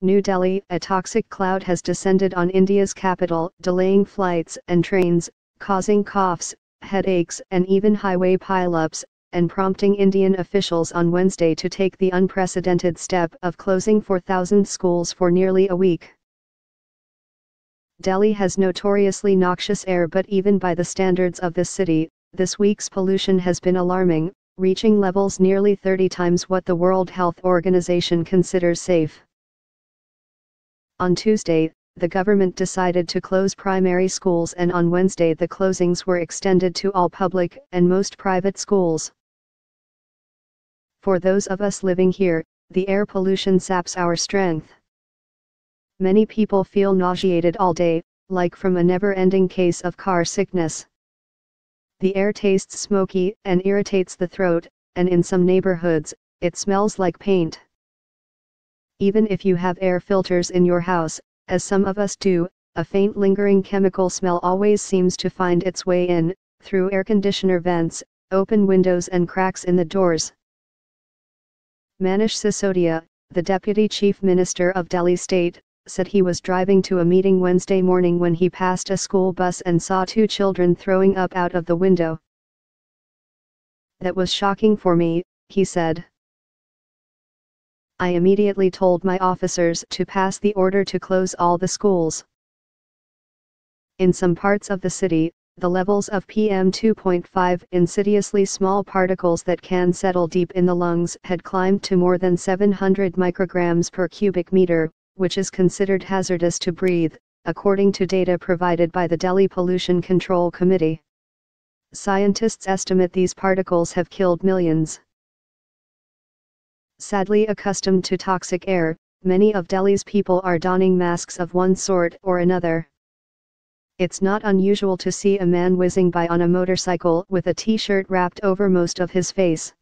New Delhi, a toxic cloud has descended on India's capital, delaying flights and trains, causing coughs, headaches and even highway pileups, and prompting Indian officials on Wednesday to take the unprecedented step of closing 4,000 schools for nearly a week. Delhi has notoriously noxious air, but even by the standards of this city, this week's pollution has been alarming, reaching levels nearly 30 times what the World Health Organization considers safe. On Tuesday, the government decided to close primary schools, and on Wednesday the closings were extended to all public and most private schools. For those of us living here, the air pollution saps our strength. Many people feel nauseated all day, like from a never-ending case of car sickness. The air tastes smoky and irritates the throat, and in some neighborhoods, it smells like paint. Even if you have air filters in your house, as some of us do, a faint lingering chemical smell always seems to find its way in, through air conditioner vents, open windows and cracks in the doors. Manish Sisodia, the Deputy Chief Minister of Delhi State, said he was driving to a meeting Wednesday morning when he passed a school bus and saw two children throwing up out of the window. "That was shocking for me," he said. "I immediately told my officers to pass the order to close all the schools." In some parts of the city, the levels of PM2.5, insidiously small particles that can settle deep in the lungs, had climbed to more than 700 micrograms per cubic meter, which is considered hazardous to breathe, according to data provided by the Delhi Pollution Control Committee. Scientists estimate these particles have killed millions. Sadly accustomed to toxic air, many of Delhi's people are donning masks of one sort or another. It's not unusual to see a man whizzing by on a motorcycle with a t-shirt wrapped over most of his face.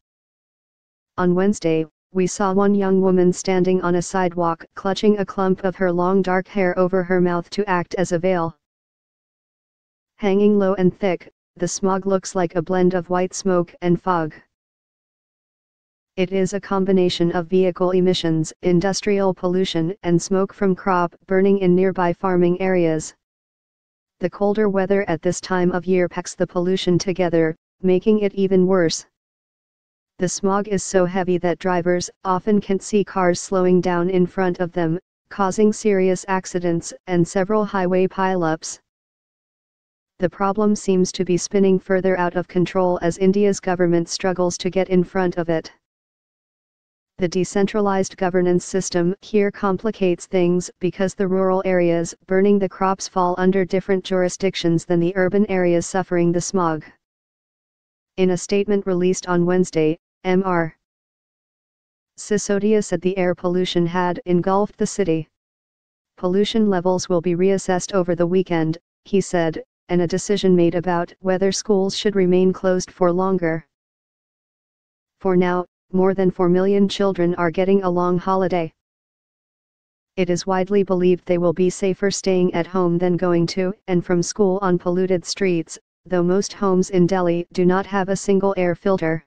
On Wednesday, we saw one young woman standing on a sidewalk clutching a clump of her long dark hair over her mouth to act as a veil. Hanging low and thick, the smog looks like a blend of white smoke and fog. It is a combination of vehicle emissions, industrial pollution and smoke from crop burning in nearby farming areas. The colder weather at this time of year packs the pollution together, making it even worse. The smog is so heavy that drivers often can't see cars slowing down in front of them, causing serious accidents and several highway pileups. The problem seems to be spinning further out of control as India's government struggles to get in front of it. The decentralized governance system here complicates things because the rural areas burning the crops fall under different jurisdictions than the urban areas suffering the smog. In a statement released on Wednesday, Mr. Sisodia said the air pollution had engulfed the city. Pollution levels will be reassessed over the weekend, he said, and a decision made about whether schools should remain closed for longer. For now, more than 4 million children are getting a long holiday. It is widely believed they will be safer staying at home than going to and from school on polluted streets, though most homes in Delhi do not have a single air filter.